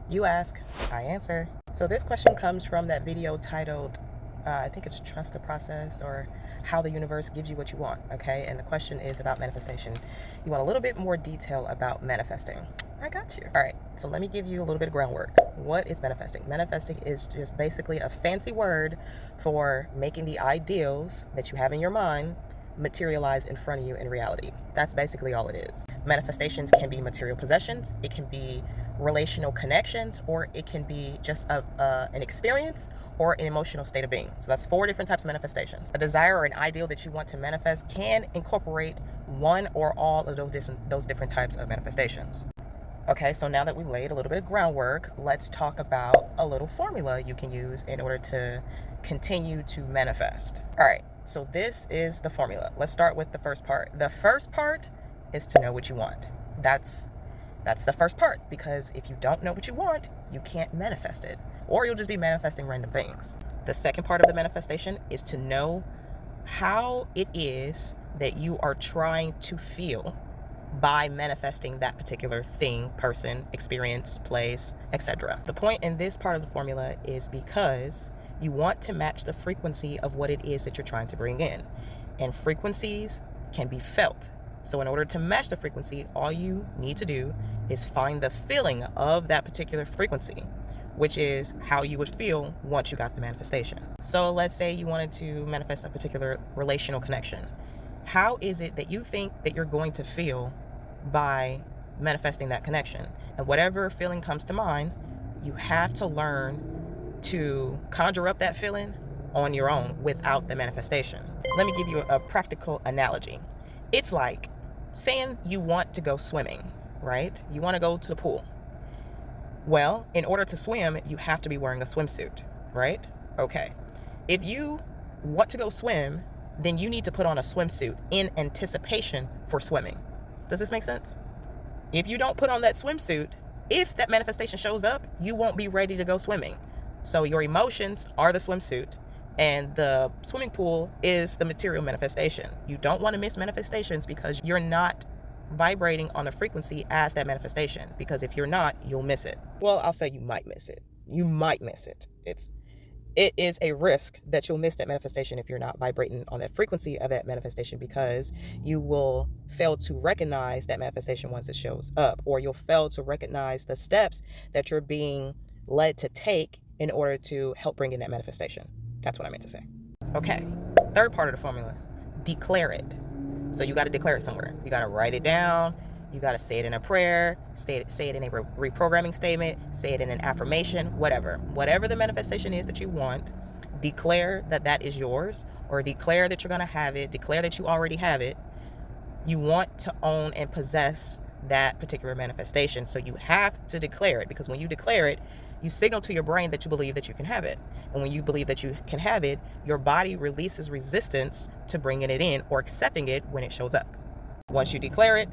You ask, I answer. So this question comes from that video titled, I think it's Trust the Process, or How the Universe Gives You What You Want, okay? And the question is about manifestation. You want a little bit more detail about manifesting. I got you. All right, so let me give you a little bit of groundwork. What is manifesting? Manifesting is just basically a fancy word for making the ideals that you have in your mind materialize in front of you in reality. That's basically all it is. Manifestations can be material possessions, it can be relational connections, or it can be just an experience or an emotional state of being. So that's 4 different types of manifestations. A desire or an ideal that you want to manifest can incorporate one or all of those different types of manifestations. Okay, so now that we laid a little bit of groundwork, let's talk about a little formula you can use in order to continue to manifest. All right, so this is the formula. Let's start with the first part. The first part is to know what you want. That's the first part, because if you don't know what you want, you can't manifest it, or you'll just be manifesting random things. The second part of the manifestation is to know how it is that you are trying to feel by manifesting that particular thing, person, experience, place, etc. The point in this part of the formula is because you want to match the frequency of what it is that you're trying to bring in. And frequencies can be felt. So in order to match the frequency, all you need to do is find the feeling of that particular frequency, which is how you would feel once you got the manifestation. So let's say you wanted to manifest a particular relational connection. How is it that you think that you're going to feel by manifesting that connection? And whatever feeling comes to mind, you have to learn to conjure up that feeling on your own without the manifestation. Let me give you a practical analogy. It's like saying you want to go swimming, right? You want to go to the pool. Well, in order to swim, you have to be wearing a swimsuit, right? Okay. If you want to go swim, then you need to put on a swimsuit in anticipation for swimming. Does this make sense? If you don't put on that swimsuit, if that manifestation shows up, you won't be ready to go swimming. So your emotions are the swimsuit, and the swimming pool is the material manifestation. You don't want to miss manifestations because you're not vibrating on a frequency as that manifestation. Because if you're not, you'll miss it. Well, I'll say you might miss it. You might miss it. It is a risk that you'll miss that manifestation if you're not vibrating on that frequency of that manifestation, because you will fail to recognize that manifestation once it shows up, or you'll fail to recognize the steps that you're being led to take in order to help bring in that manifestation. That's what I meant to say. Okay, third part of the formula, declare it. So you got to declare it somewhere. You got to write it down. You got to say it in a prayer, say it in a reprogramming statement, say it in an affirmation, whatever the manifestation is that you want, declare that is yours, or declare that you're going to have it, declare that you already have it. You want to own and possess that particular manifestation. So you have to declare it, because when you declare it, you signal to your brain that you believe that you can have it. And when you believe that you can have it, your body releases resistance to bringing it in or accepting it when it shows up. Once you declare it,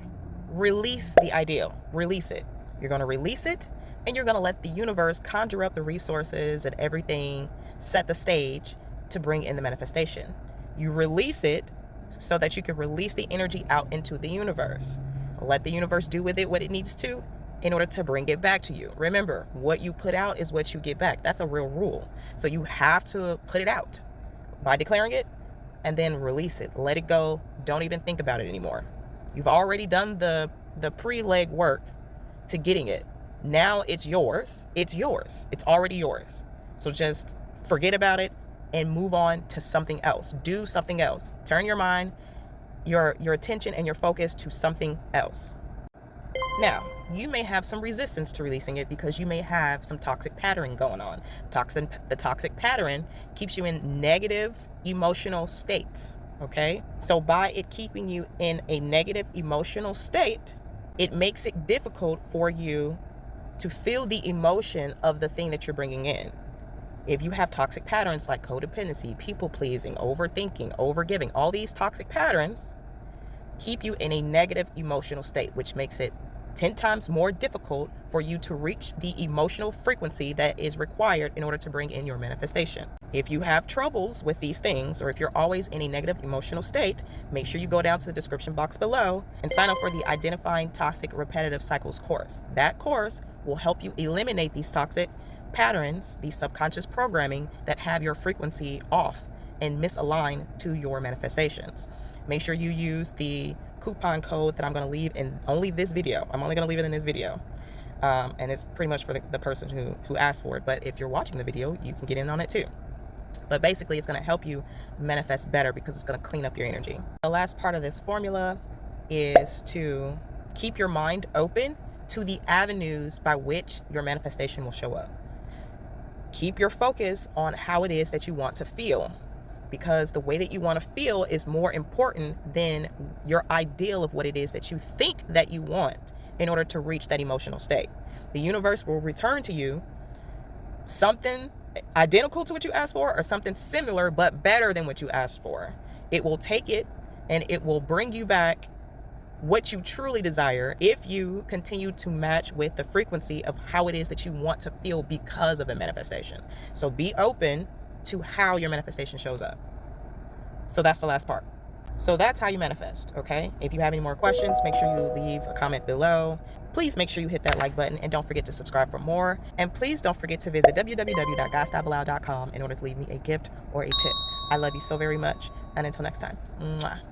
release the ideal. Release it. You're going to release it, and you're going to let the universe conjure up the resources and everything, set the stage to bring in the manifestation. You release it so that you can release the energy out into the universe. Let the universe do with it what it needs to in order to bring it back to you. Remember, what you put out is what you get back. That's a real rule. So you have to put it out by declaring it, and then release it. Let it go. Don't even think about it anymore. You've already done the pre-leg work to getting it. Now it's yours. It's yours. It's already yours. So just forget about it and move on to something else. Do something else. Turn your mind, your attention and your focus to something else. Now, you may have some resistance to releasing it because you may have some toxic patterning going on. The toxic pattern keeps you in negative emotional states. Okay, so by it keeping you in a negative emotional state, it makes it difficult for you to feel the emotion of the thing that you're bringing in. If you have toxic patterns like codependency, people pleasing, overthinking, overgiving, all these toxic patterns keep you in a negative emotional state, which makes it 10 times more difficult for you to reach the emotional frequency that is required in order to bring in your manifestation. If you have troubles with these things, or if you're always in a negative emotional state, make sure you go down to the description box below and sign up for the Identifying Toxic Repetitive Cycles course. That course will help you eliminate these toxic patterns, these subconscious programming that have your frequency off and misaligned to your manifestations. Make sure you use the coupon code that I'm going to leave in only this video. I'm only going to leave it in this video. And it's pretty much for the person who asked for it. But if you're watching the video, you can get in on it too. But basically, it's going to help you manifest better because it's going to clean up your energy. The last part of this formula is to keep your mind open to the avenues by which your manifestation will show up. Keep your focus on how it is that you want to feel, because the way that you want to feel is more important than your ideal of what it is that you think that you want in order to reach that emotional state. The universe will return to you something identical to what you asked for or something similar but better than what you asked for. It will take it and it will bring you back what you truly desire if you continue to match with the frequency of how it is that you want to feel because of the manifestation. So be open to how your manifestation shows up. So that's the last part. So that's how you manifest, okay? If you have any more questions, make sure you leave a comment below. Please make sure you hit that like button and don't forget to subscribe for more. And please don't forget to visit www.GodstyleBilal.com in order to leave me a gift or a tip. I love you so very much. And until next time. Mwah.